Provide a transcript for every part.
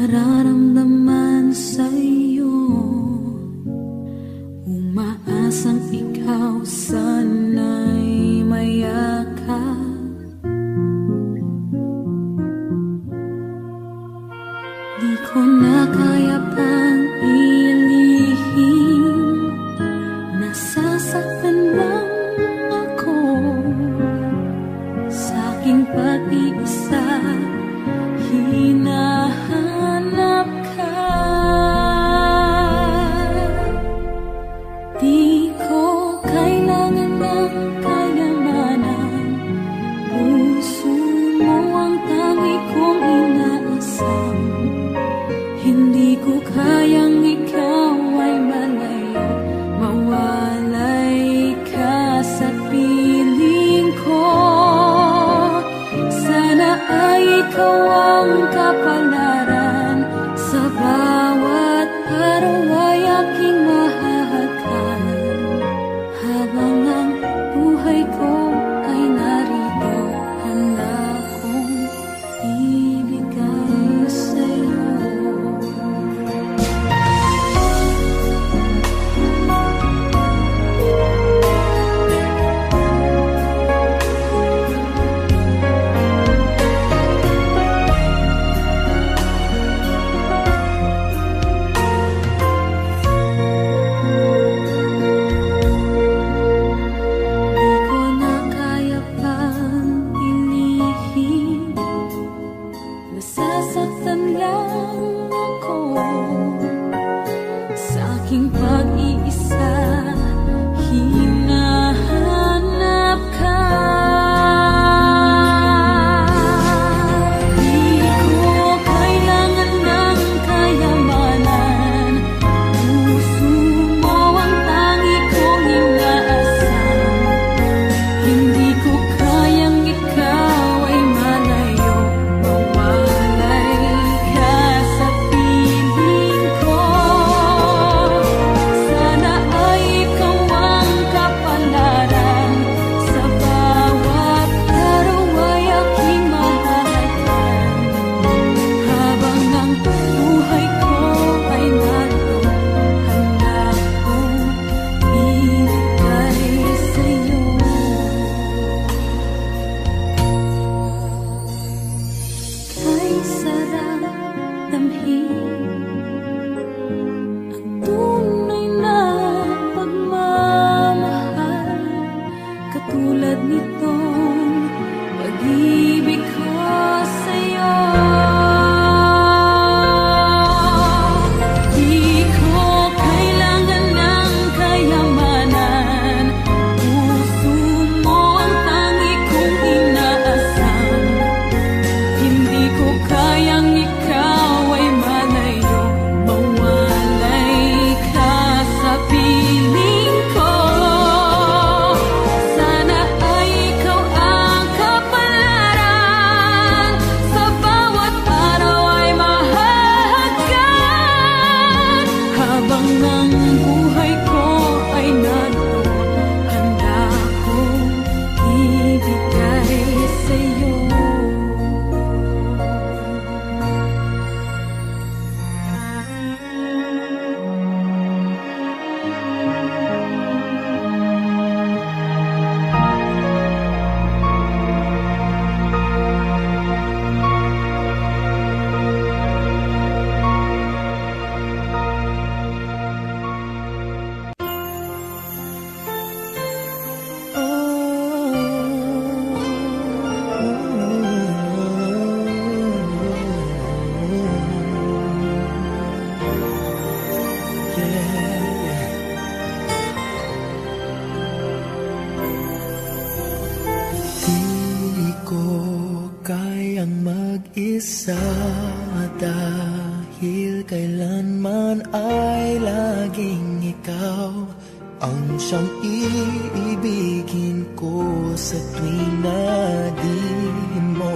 nararamdaman sa'yo. Umaasang ikaw sana'y mayakap. Di ko na kaya pang ilihim, nasasaktan lang ako sa aking pag-iisa. Hinahanap ka, di ko kailangan ng kayamanan. Puso mo ang tangi kong inaasam. Hindi ko kayang ikaw ay malayo, mawalay ka sa piling ko. Sana ay ikaw ang kapalaran, sa bawat araw ay aking mahahagan. Habang ang buhay ko ay narito, handa kong ibigay sa'yo. Nasasaktan lang ako sa aking pag-iisa. Hinahanap ka, di ko kailangan ng kayamanan. Puso mo ang tangi kong inaasam. Hindi ko kayang ikaw ay malayo, katulad nitong pag-ibig ko sa'yo. Di ko kailangan ng kayamanan. Puso mo ang tangi kong inaasam. Hindi ko kayang ikaw ay malayo, mawalay ka sa piling ko. Ang buhay ko ay naroon, handa kong ibigay sa'yo. Mag-isa dahil kailanman ay laging ikaw ang siyang iibigin ko. Sa tuwing na di mo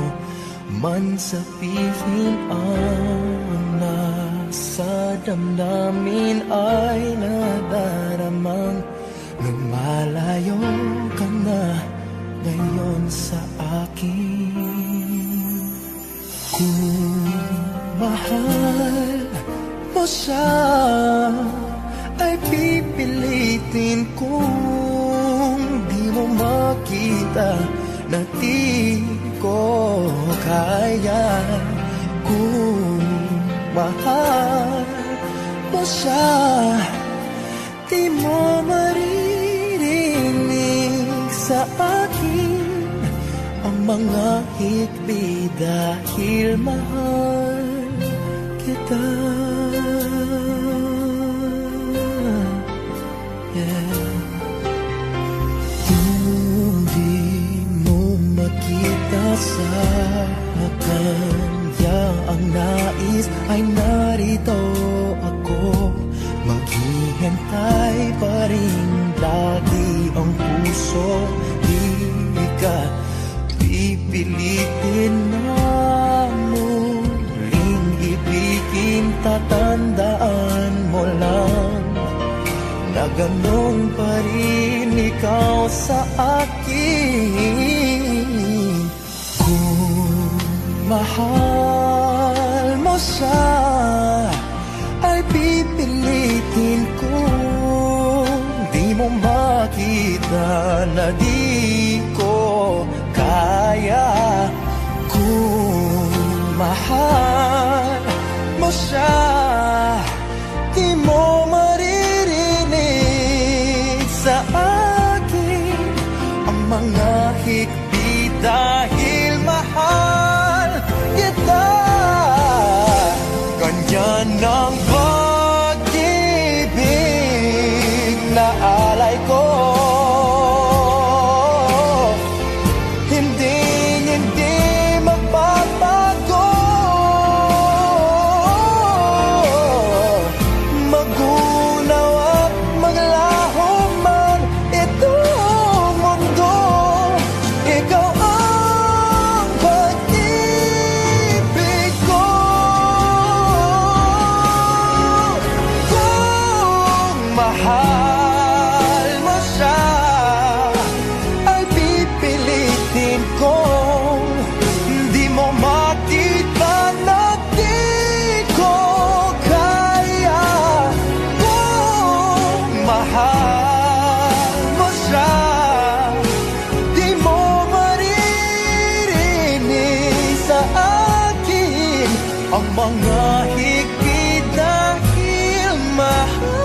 man sabihin ang nasa damdamin ay nadaramang lumalayo ka na ngayon sa akin. Kung mahal mo siya ay pipilitin kung di mo makita na di ko kaya. Kung mahal mo siya, di mo maririnig sa akin ang mga hikbi dahil mahal kita. Kung di mo makita sa kanya ang nais, ay narito ako. Maghihintay pa rin lagi ang puso. Di ka pipilitin na muling ibigin. Tatandaan mo lang na ganun pa rin ikaw sa akin. Kung mahal mo siya, ay pipilitin kung di mo makita na di ko kaya. Kung mahal mo siya, di mo maririnig sa akin ang mga hikbi dahil mahal kita. Ganyan ang pag-ibig na alay ko. Hindi magbabago. Magunaw at maglaho man itong mundo, ikaw ang pag-ibig ko. Kung mahal mo siya, ay pipilitin kong di mo makita na di ko kaya. Kung mahal mo siya, di mo maririnig sa akin ang mga higpit dahil mahal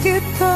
kita.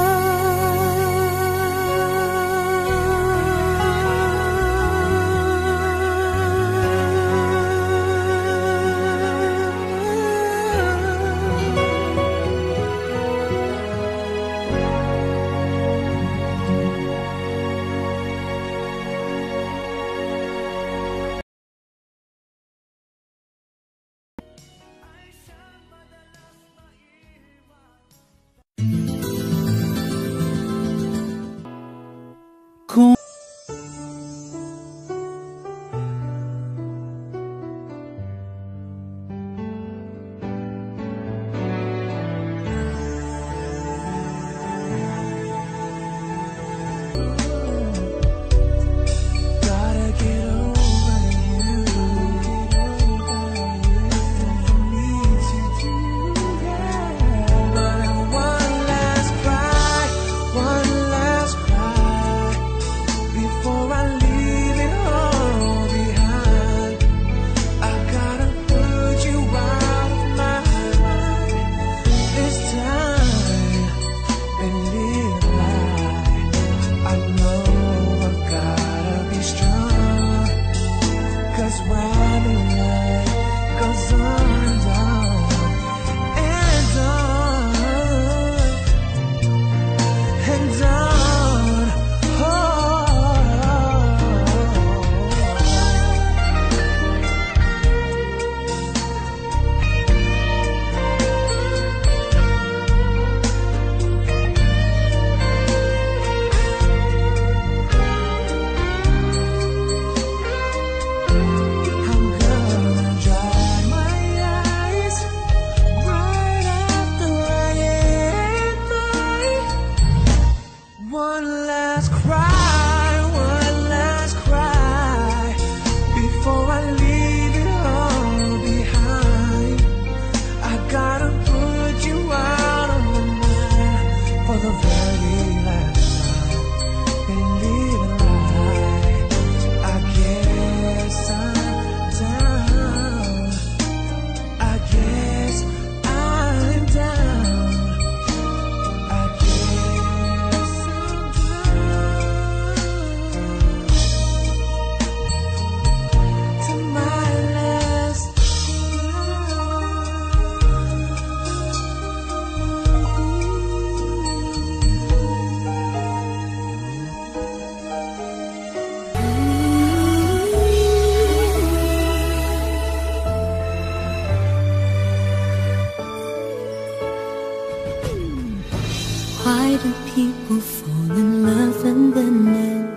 people fall in love and then end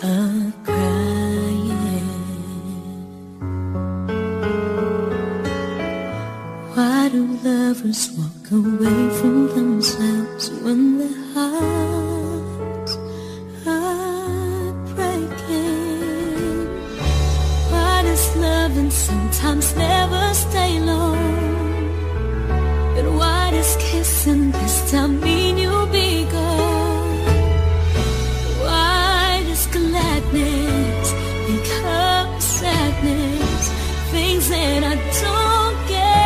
up crying. Why do lovers walk away from themselves when their hearts are breaking? Why does loving sometimes never stay long? And why does kissing this time mean you'll be gone? Why does gladness become sadness? Things that I don't get.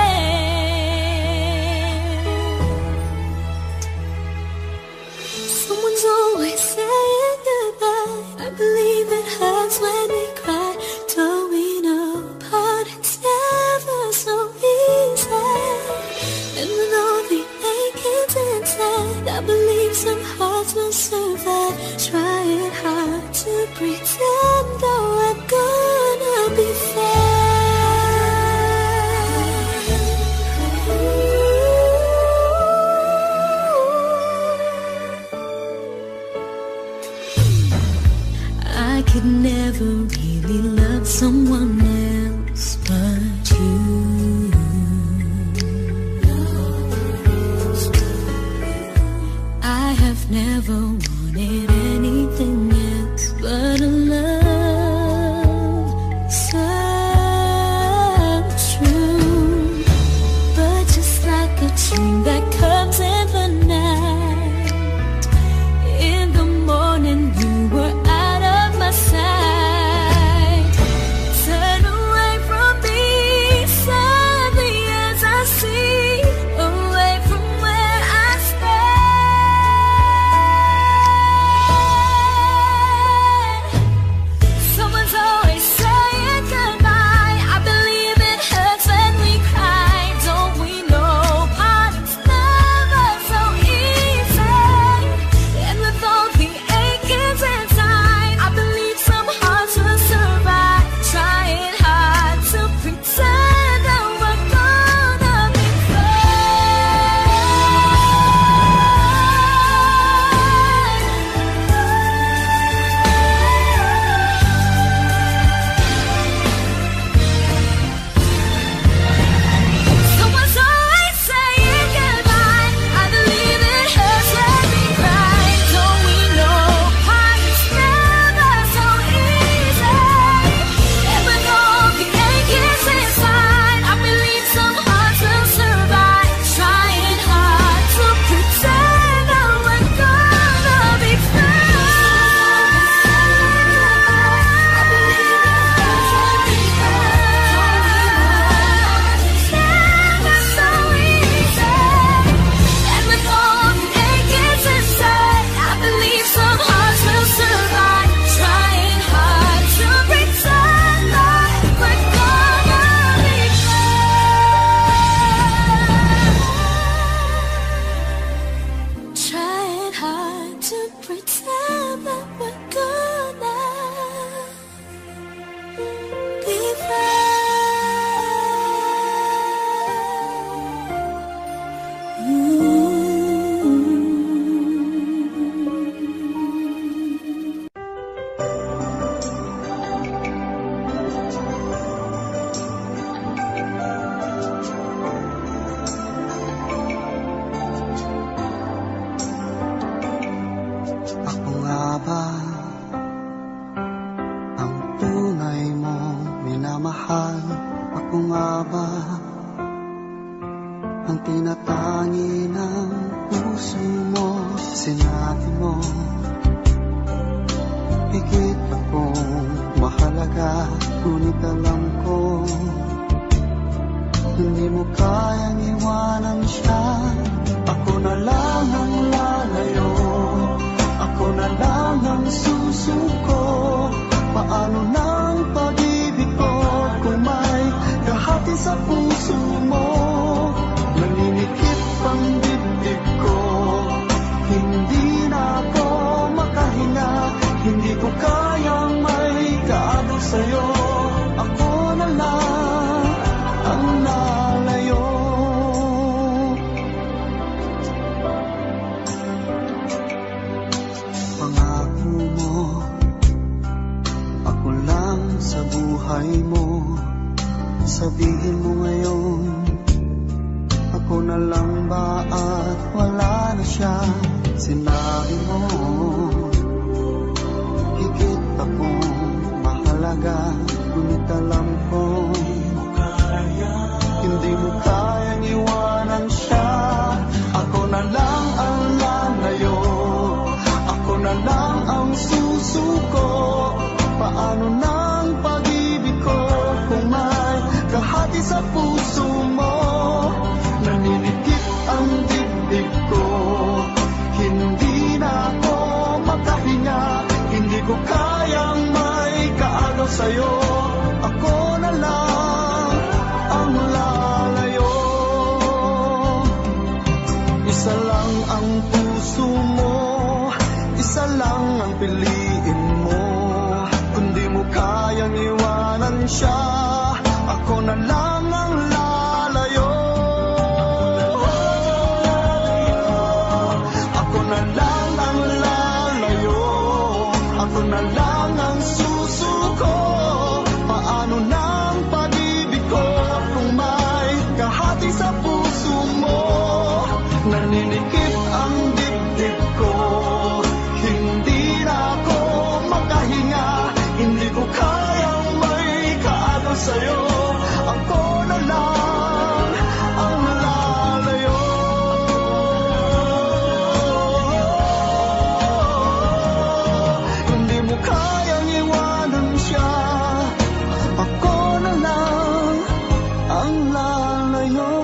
Someone's always saying goodbye. I believe it hurts when we cry. Don't we know parting's never so easy? And with all the aching inside, I believe some hearts will survive. Trying hard to pretend though I'm gonna be I could never really love someone else but you. I have never wanted anything else but a love so true. But just like a dream that comes in the night, in the morning you were out of my sight. Turn away from me, sadly as I see, away from where I stand. Someone's always saying goodbye. I believe it hurts when we cry. Don't we know parting's never so easy? And with all the achings inside, I believe some hearts will survive. Trying hard to pretend that we're gonna be Someone's always saying goodbye. I believe it hurts when we cry. Don't we know parting's never so easy? And with all the achings inside, I believe some hearts will survive. Trying hard to pretend that we're gonna be I believe it hurts when we never so easy. And with all the achings inside, I believe some hearts will survive. Trying hard to pretend that we're gonna be Trying hard to pretend that we're gonna be Ako nga ba ang tunay mong minamahal? Ako nga ba ang tinatangi ng puso mo? Sinabi mo higit akong mahalaga, ngunit alam ko hindi mo kayang iwanan siya. Ako na lang ang lalayo, ako na lang ang susuko. Paano na ang pag-ibig ko kung may kahati sa puso mo? Naninikip ang dibdib ko, hindi na ako makahinga. Hindi ko kayang may kaagaw sa'yo. Ako na Sabihin mo ngayon, ako na lang ba at wala na siya? Sinabi mo, higit akong mahalaga. Ngunit alam ko, hindi mo kayang iwanan siya. Ako na lang ang lalayo, ako na lang ang susuko. Paano nang pag-ibig ko kung may kahati sa puso mo? Naninikip ang dibdib ko, hindi na ako makahinga. Hindi ko kayang may kaagaw sa'yo. Ako na lang ang lalayo. Isa lang ang puso mo, isa lang ang piliin mo. Kung di mo kayang iwanan siya, ako na lang ang lalayo. Ako na lang ang lalayo, ako na lang ang susuko. Paano nang pag-ibig ko kung may kahati sa puso mo? Naninikip ang dibdib ko, hindi na ako makahinga. Hindi ko kayang may kaagaw sa'yo. Ako na lang ang lalayo. Hindi mo kayang iwanan siya, ako na lang ang lalayo.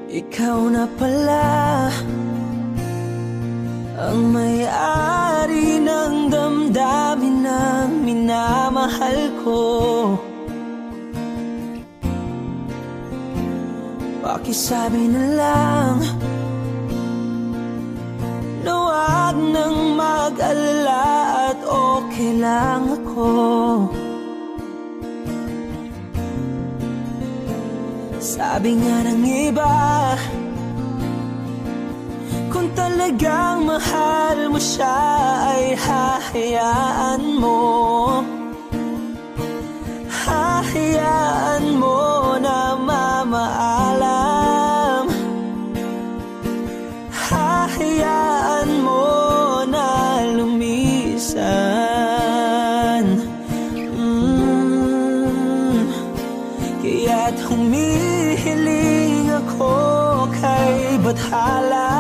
Ikaw na pala ang may-ari ng damdamin ng minamahal ko. Pakisabi na lang na huwag nang mag-alala at okay lang ako. Sabi nga ng iba, kung talagang mahal mo siya ay hahayaan mo. Hahayaan mo na mamaalam. Hahayaan mo na lumisan. Kaya't humihiling ako kay Bathala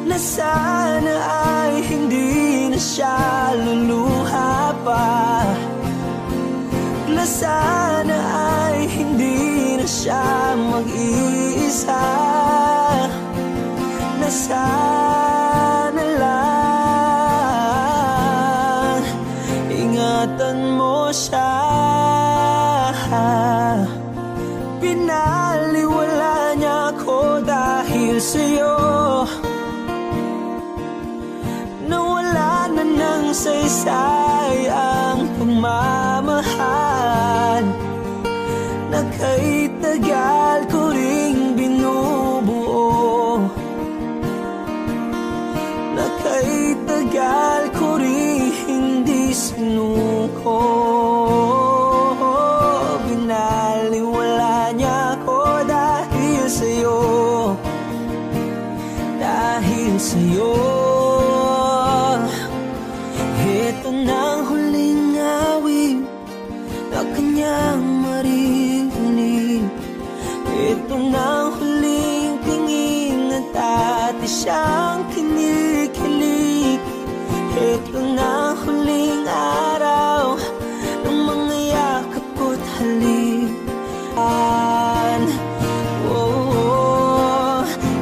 na sana ay hindi na siya luluha pa, na sana ay hindi na siya mag-iisa, na sana lang ingatan mo siya. Pinaliwala niya ako dahil sa'yo, nawala na ng saysay ang pagmamahal na kay tagal ko ring binubuo, na kay tagal ko ring hindi sinuko. Binaliwala niya ako dahil sa'yo, dahil sa'yo. Ito na ang huling awit na kanyang maririnig. Ito na ang huling tingin at dati siyang kinikilig. Ito na ang huling araw ng mga yakap ko't halikan.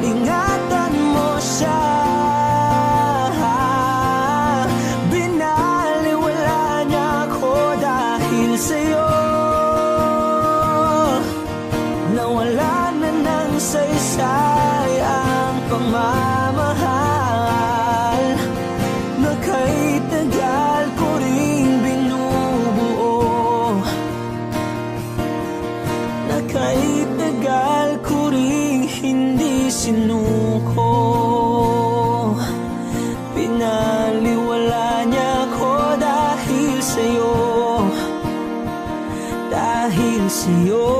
Ingatan mo siya. Binaliwala niya ako dahil sa'yo, Kahit tagal ko rin hindi sinuko, pinaliwala niya ko dahil sa'yo, dahil sa'yo.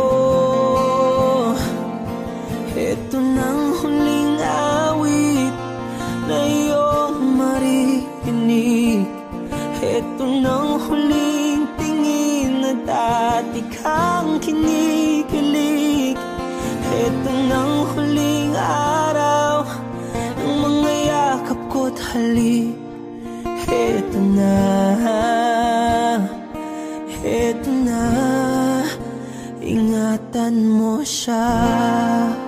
Ito nang huling awit na iyong maririnig. Ito nang huling tingin na dati kang kinikilig. Ito nang huling araw ng mga yakap ko't halik. Ito na, ito na, ingatan mo siya.